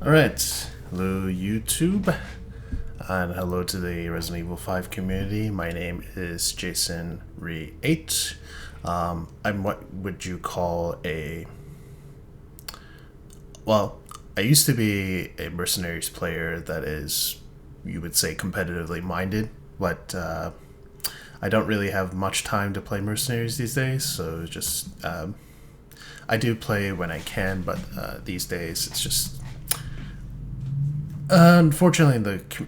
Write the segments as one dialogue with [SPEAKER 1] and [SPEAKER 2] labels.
[SPEAKER 1] Alright, hello YouTube, and hello to the Resident Evil 5 community. My name is Jason Re 8. I'm what would you call a... Well, I used to be a Mercenaries player that is, you would say, competitively minded, but I don't really have much time to play Mercenaries these days, so just... I do play when I can, but these days it's just... unfortunately,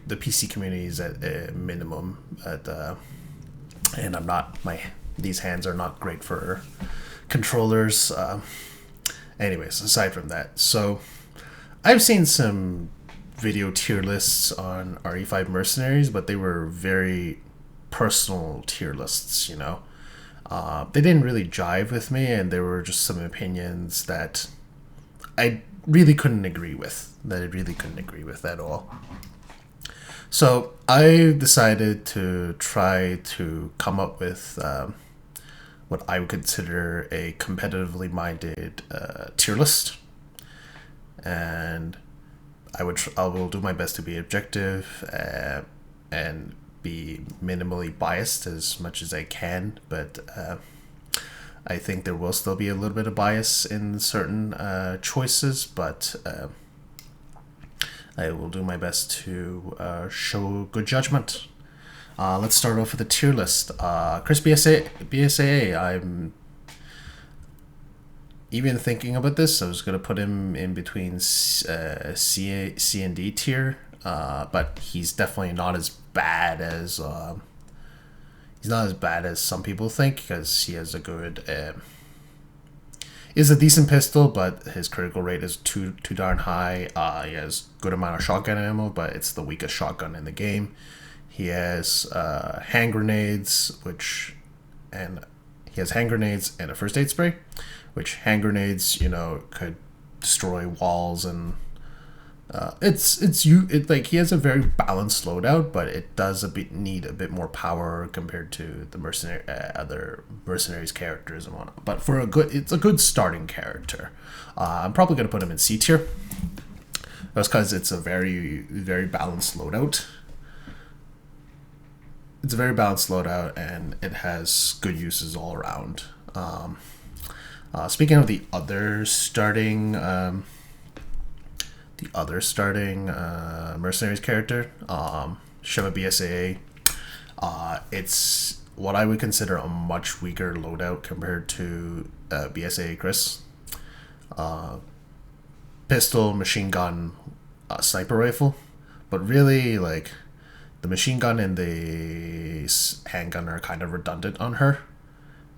[SPEAKER 1] the PC community is at a minimum, and these hands are not great for controllers. Anyways, aside from that, so I've seen some video tier lists on RE5 Mercenaries, but they were very personal tier lists, you know. They didn't really jive with me, and there were just some opinions that I really couldn't agree with. At all. So I decided to try to come up with what I would consider a competitively minded tier list, and I will do my best to be objective and be minimally biased as much as I can, but I think there will still be a little bit of bias in certain choices, but I will do my best to show good judgment. Let's start off with the tier list. Chris BSAA, I'm even thinking about this. I was going to put him in between C and D tier, but he's definitely not as bad as... he's not as bad as some people think, because he has a good... is a decent pistol, but his critical rate is too darn high. He has good amount of shotgun ammo, but it's the weakest shotgun in the game. He has hand grenades, and a first aid spray, which hand grenades, you know, could destroy walls, and like he has a very balanced loadout, but it does need a bit more power compared to the other mercenaries characters and whatnot. But it's a good starting character. I'm probably gonna put him in C tier. That's because it's a very balanced loadout. It's a very balanced loadout, and it has good uses all around. Speaking of the other starting. Mercenaries character, Sheva BSAA. It's what I would consider a much weaker loadout compared to BSAA Chris. Pistol, machine gun, sniper rifle, but really, like, the machine gun and the handgun are kind of redundant on her.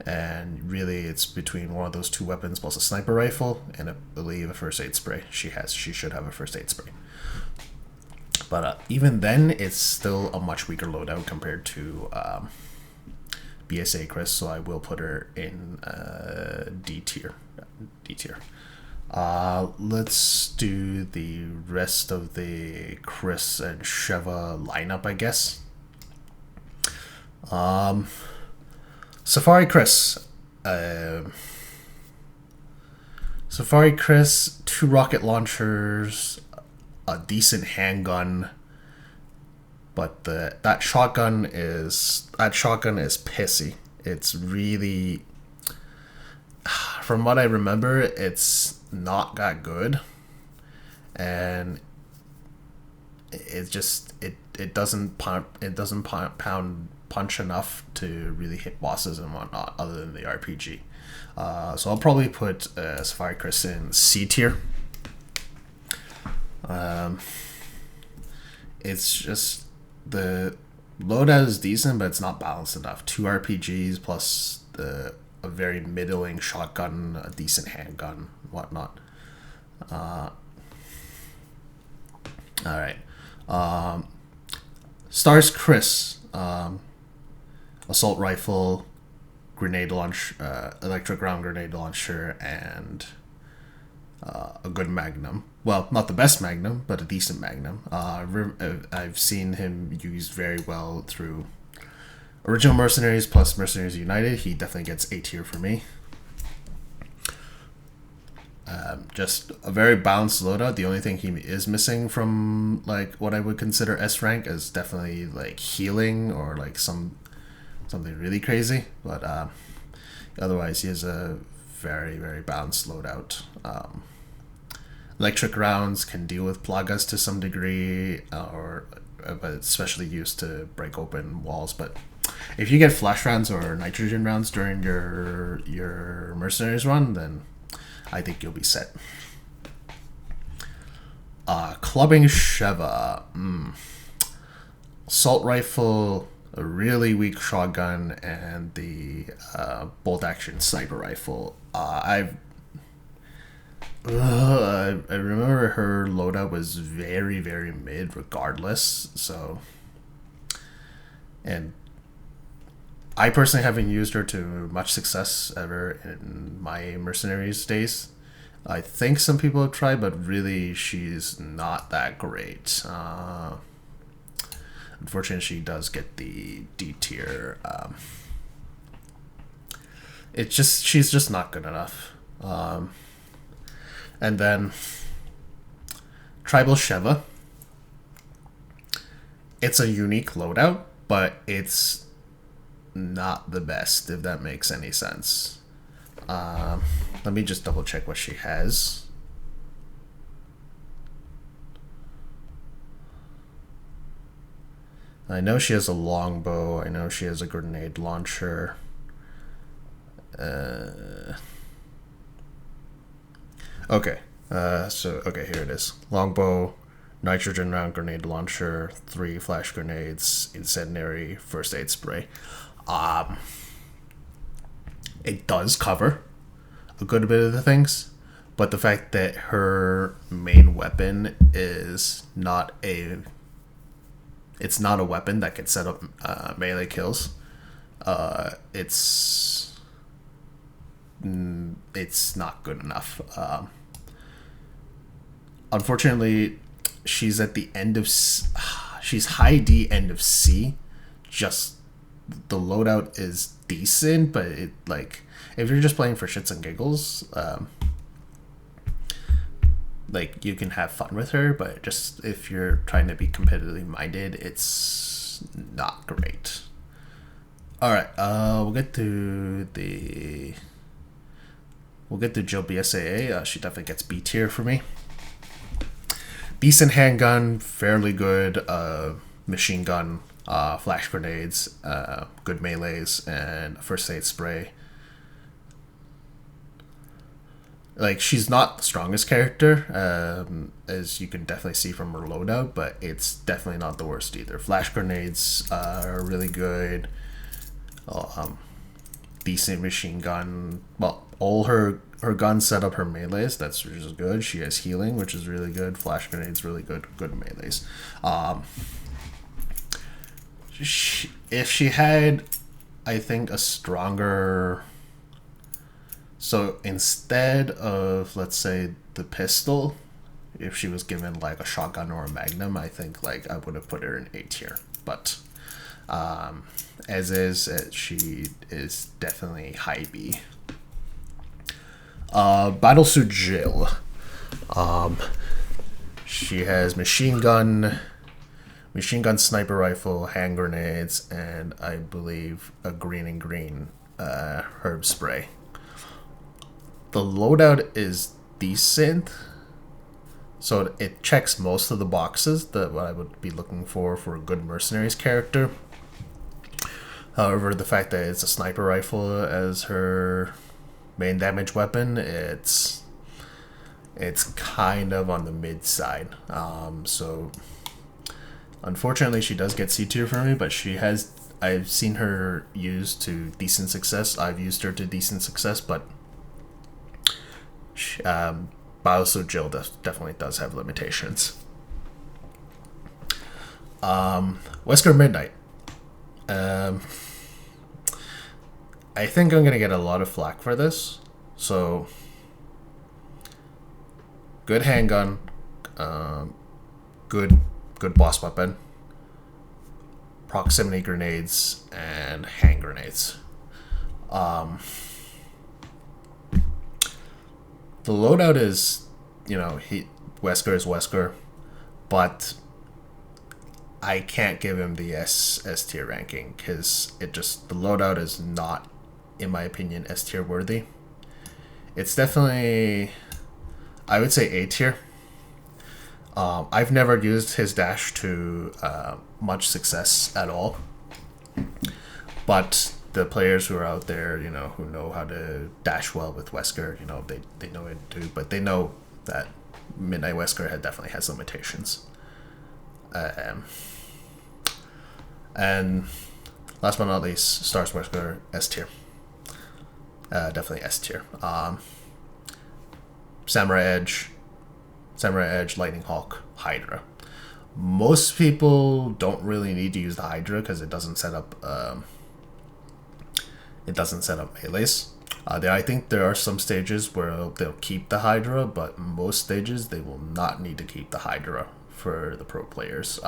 [SPEAKER 1] And really, it's between one of those two weapons plus a sniper rifle and I believe a first aid spray. She should have a first aid spray. But even then, it's still a much weaker loadout compared to BSA Chris, so I will put her in D tier. Let's do the rest of the Chris and Sheva lineup, I guess. Safari Chris, 2 rocket launchers, a decent handgun, but that shotgun is pissy. It's really, from what I remember, it's not that good, and it doesn't punch enough to really hit bosses and whatnot, other than the RPG. So I'll probably put Safari Chris in C tier. It's just the loadout is decent, but it's not balanced enough. 2 RPGs plus a very middling shotgun, a decent handgun, whatnot. All right. Stars Chris. Assault rifle, grenade launch, electric round grenade launcher, and a good magnum. Well, not the best magnum, but a decent magnum. I've seen him used very well through original Mercenaries plus Mercenaries United. He definitely gets A tier for me. just a very balanced loadout. The only thing he is missing from like what I would consider S rank is definitely like healing or like something really crazy. But otherwise, he has a very, very balanced loadout. Electric rounds can deal with plagas to some degree, but especially used to break open walls. But if you get flash rounds or nitrogen rounds during your mercenaries run, then I think you'll be set. Clubbing Sheva. Assault rifle, a really weak shotgun, and the bolt action sniper rifle. I remember her loadout was very, very mid regardless. So, and I personally haven't used her to much success ever in my mercenaries days. I think some people have tried, but really she's not that great. Unfortunately, she does get the D tier. She's just not good enough. And then Tribal Sheva. It's a unique loadout, but it's not the best, if that makes any sense. Let me just double check what she has. I know she has a longbow. I know she has a grenade launcher. Okay. Okay, here it is. Longbow, nitrogen round grenade launcher, 3 flash grenades, incendiary, first aid spray. It does cover a good bit of the things, but the fact that her main weapon is not a weapon that can set up melee kills. It's not good enough. Unfortunately, she's at the end of she's high D, end of C. Just the loadout is decent, but it like if you're just playing for shits and giggles, like you can have fun with her, but just if you're trying to be competitively minded, it's not great. All right, we'll get to Jill BSAA. She definitely gets B tier for me. Decent handgun, fairly good machine gun, flash grenades, good melees, and first aid spray. Like, she's not the strongest character, as you can definitely see from her loadout, but it's definitely not the worst either. Flash grenades are really good. Decent machine gun. Well, all her guns set up her melees. That's which is good. She has healing, which is really good. Flash grenades, really good. Good melees. If she had, I think, a stronger. So instead of, let's say, the pistol, if she was given like a shotgun or a magnum, I think like I would have put her in A tier. But as is, she is definitely high B. Battlesuit Jill. She has machine gun, sniper rifle, hand grenades, and I believe a green herb spray. The loadout is decent, so it checks most of the boxes that what I would be looking for a good mercenaries character. However, the fact that it's a sniper rifle as her main damage weapon, it's kind of on the mid side. So unfortunately, she does get C tier for me, but I've seen her used to decent success. I've used her to decent success, but Battlesuit Jill definitely does have limitations. Wesker Midnight. I think I'm gonna get a lot of flack for this. So, good handgun, good boss weapon, proximity grenades, and hand grenades. The loadout is Wesker is Wesker, but I can't give him the S tier ranking because the loadout is not, in my opinion, S tier worthy. It's definitely, I would say, A tier. I've never used his dash to much success at all, but the players who are out there, who know how to dash well with Wesker, they know it too, but they know that Midnight Wesker definitely has limitations. And last but not least, Stars Wesker, S tier. Definitely S tier. Samurai Edge, Lightning Hawk, Hydra. Most people don't really need to use the Hydra because it doesn't set up melees. I think there are some stages where they'll keep the Hydra, but most stages they will not need to keep the Hydra for the pro players.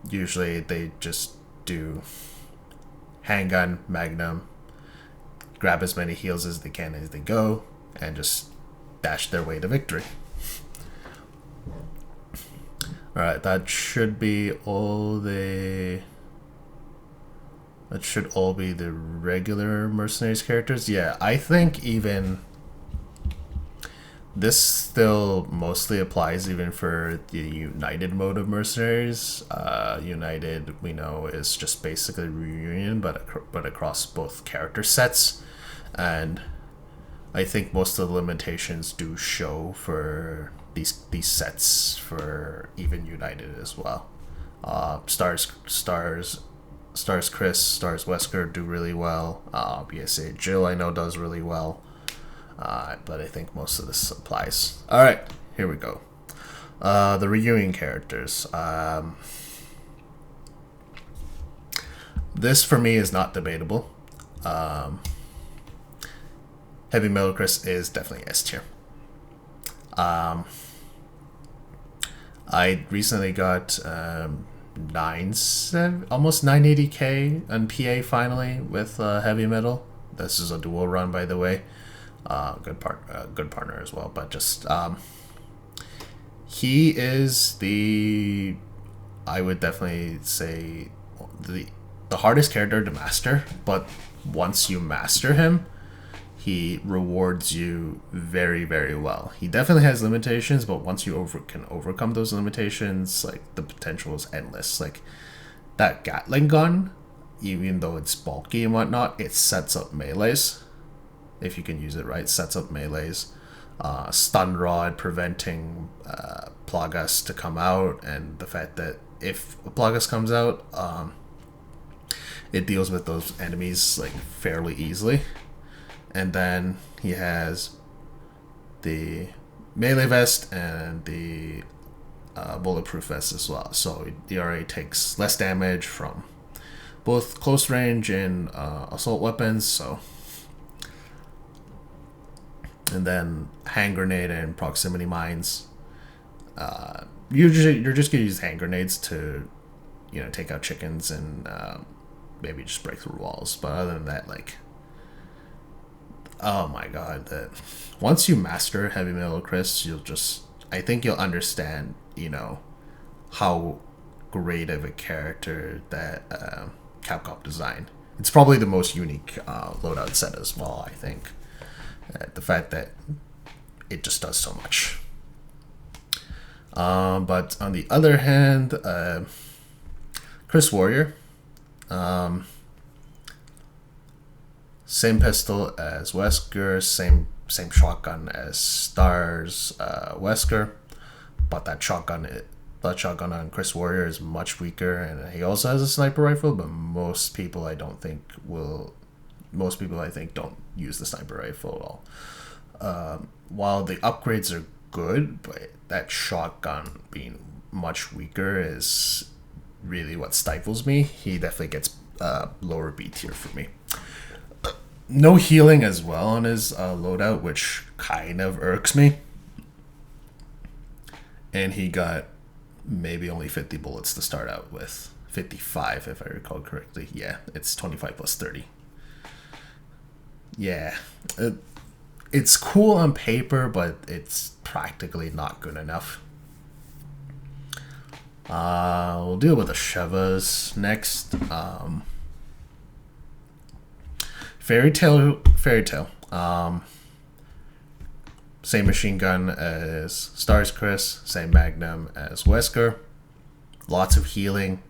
[SPEAKER 1] Usually they just do handgun, magnum, grab as many heals as they can as they go, and just dash their way to victory. Alright, that should all be the regular Mercenaries characters. Yeah, I think even this still mostly applies even for the United mode of Mercenaries. United, we know, is just basically reunion, but across both character sets, and I think most of the limitations do show for these sets for even United as well. Stars Chris, Stars Wesker do really well. BSA Jill, I know, does really well. But I think most of this applies. Alright, here we go. The reunion characters. This for me is not debatable. Heavy Metal Chris is definitely S tier. I recently got almost 980k on PA finally with Heavy Metal. This is a dual run, by the way. Good partner as well, but just he is I would definitely say the hardest character to master, but once you master him, he rewards you very, very well. He definitely has limitations, but once you can overcome those limitations, like, the potential is endless. Like, that Gatling gun, even though it's bulky and whatnot, it sets up melees. If you can use it right, sets up melees. Stun Rod preventing Plagas to come out, and the fact that if a Plagas comes out, it deals with those enemies like fairly easily. And then he has the melee vest and the bulletproof vest as well. So the RA takes less damage from both close range and assault weapons. So, and then hand grenade and proximity mines. Usually you're just gonna use hand grenades to, take out chickens and maybe just break through walls. But other than that, like, oh my god, that once you master Heavy Metal Chris, I think you'll understand, how great of a character that Capcom designed. It's probably the most unique loadout set as well, I think. The fact that it just does so much. But on the other hand, Chris Warrior, same pistol as Wesker, same shotgun as Stars Wesker, but that shotgun on Chris Warrior is much weaker, and he also has a sniper rifle. But most people I think don't use the sniper rifle at all. While the upgrades are good, but that shotgun being much weaker is really what stifles me. He definitely gets lower B tier for me. No healing as well on his loadout, which kind of irks me. And he got maybe only 50 bullets to start out with. 55, if I recall correctly. Yeah, it's 25 plus 30. Yeah. it's cool on paper, but it's practically not good enough. We'll deal with the Shevas next. Fairy Tale. Same machine gun as Stars Chris, same magnum as Wesker. Lots of healing.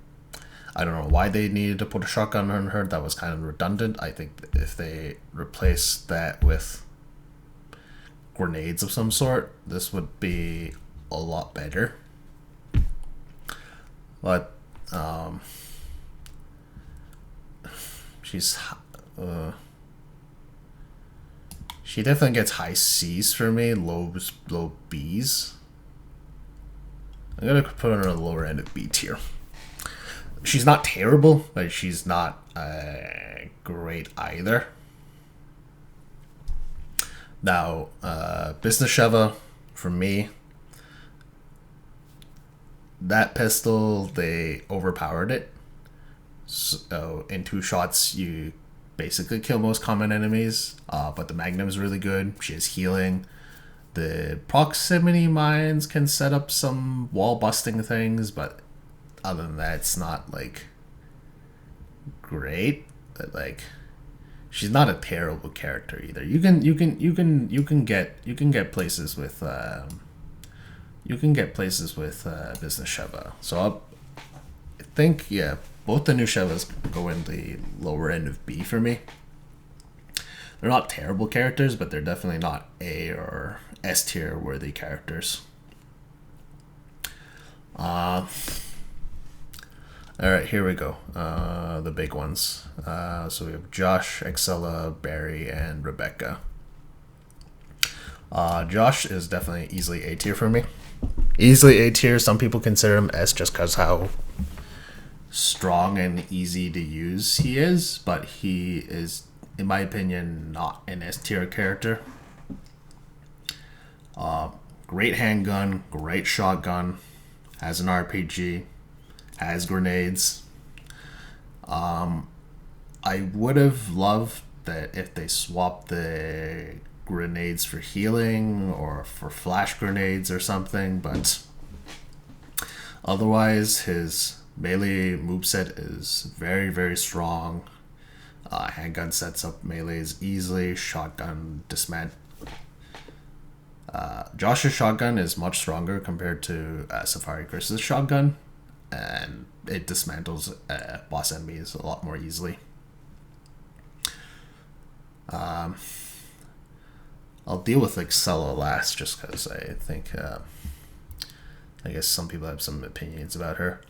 [SPEAKER 1] I don't know why they needed to put a shotgun on her. That was kind of redundant. I think if they replaced that with grenades of some sort, this would be a lot better. But she's she definitely gets high C's for me, low B's. I'm gonna put her on the lower end of B tier. She's not terrible, but she's not great either. Now, Business Sheva, for me, that pistol, they overpowered it. So in 2 shots, you basically kill most common enemies. But the Magnum is really good. She has healing. The proximity mines can set up some wall busting things, but other than that, it's not like great. But like, she's not a terrible character either. You can get places with Business Sheva. So I think, yeah, both the new Shevas go in the lower end of B for me. They're not terrible characters, but they're definitely not A or S tier worthy characters. All right, here we go. The big ones. So we have Josh, Excella, Barry, and Rebecca. Josh is definitely easily A tier for me. Easily A tier. Some people consider him S just because how strong and easy to use he is, but he is, in my opinion, not an S tier character. Great handgun, great shotgun, has an RPG, has grenades. I would have loved that if they swapped the grenades for healing or for flash grenades or something, but otherwise his melee moveset is very, very strong. Handgun sets up melees easily. Shotgun dismant. Josh's shotgun is much stronger compared to Safari Chris's shotgun, and it dismantles boss enemies a lot more easily. I'll deal with Excella last just because I think I guess some people have some opinions about her.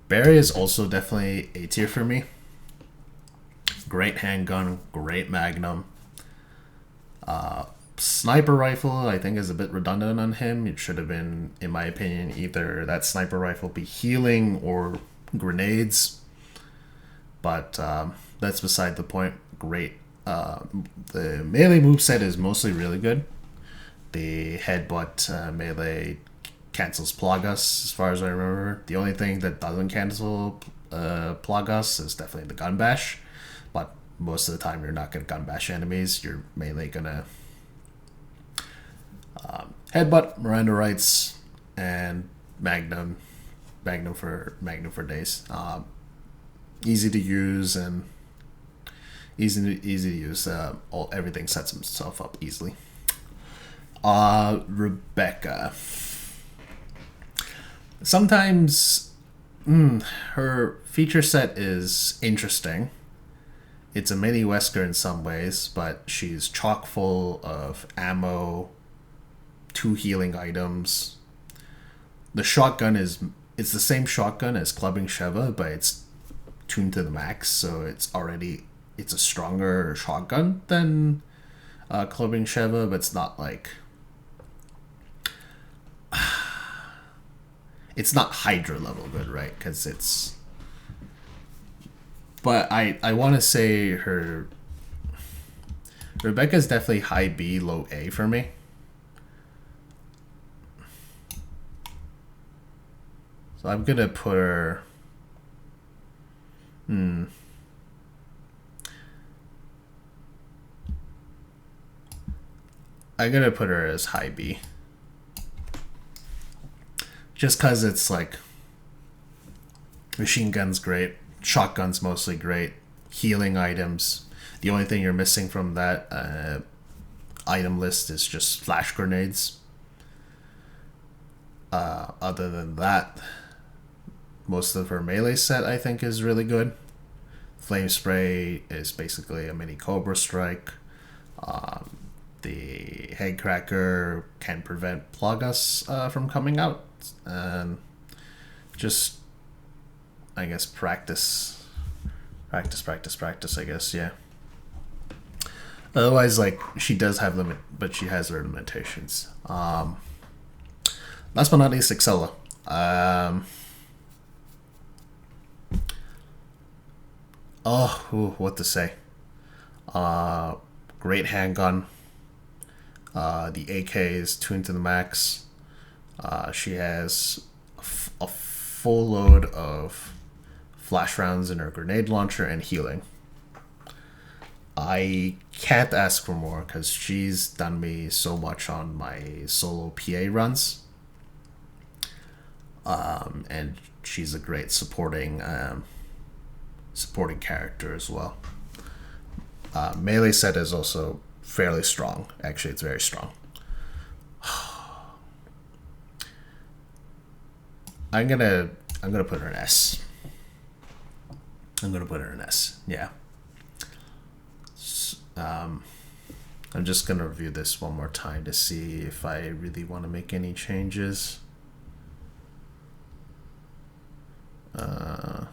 [SPEAKER 1] Barry is also definitely A tier for me. Great handgun, great magnum. Sniper rifle, I think, is a bit redundant on him. It should have been, in my opinion, either that sniper rifle be healing or grenades. But that's beside the point. Great. The melee moveset is mostly really good. The headbutt melee cancels Plagas, as far as I remember. The only thing that doesn't cancel Plagas is definitely the gun bash. But most of the time, you're not going to gun bash enemies. You're mainly going to headbutt, Miranda Rights, and Magnum for days. Easy to use and easy to use. Everything sets himself up easily. Rebecca. Sometimes her feature set is interesting. It's a mini Wesker in some ways, but she's chock full of ammo, 2 healing items. The shotgun it's the same shotgun as Clubbing Sheva, but it's tuned to the max, so it's a stronger shotgun than Clubbing Sheva, but it's not like it's not Hydra level good, right? Because it's. But I want to say Rebecca's definitely high B, low A for me. So I'm gonna put her. I'm gonna put her as high B. Just cause it's like machine gun's great, shotgun's mostly great, healing items. The only thing you're missing from that item list is just flash grenades. Other than that, most of her melee set I think is really good. Flame spray is basically a mini Cobra Strike. The head cracker can prevent Plagas from coming out, and just I guess practice. I guess, yeah. Otherwise, like, she does have but she has her limitations. Last but not least, Excella. What to say? Great handgun. The AK is tuned to the max. She has a full load of flash rounds in her grenade launcher and healing. I can't ask for more because she's done me so much on my solo PA runs. And she's a great supporting character as well. Melee set is also fairly strong. Actually, it's very strong. I'm gonna put her in S. Yeah. I'm just gonna review this one more time to see if I really want to make any changes. I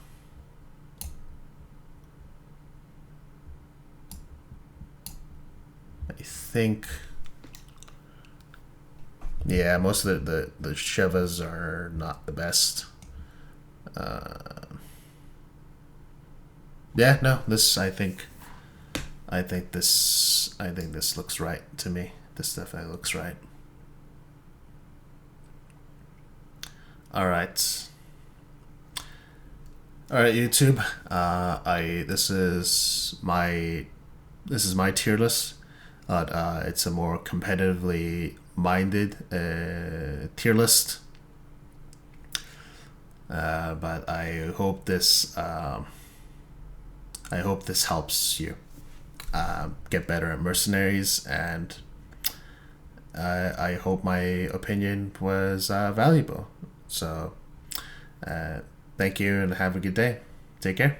[SPEAKER 1] think, yeah, most of the Shevas are not the best. Yeah, no, this I think this looks right to me. This definitely looks right. All right, YouTube. This is my tier list. It's a more competitively minded tier list. But I hope this helps you get better at Mercenaries, and I hope my opinion was valuable. So thank you and have a good day. Take care.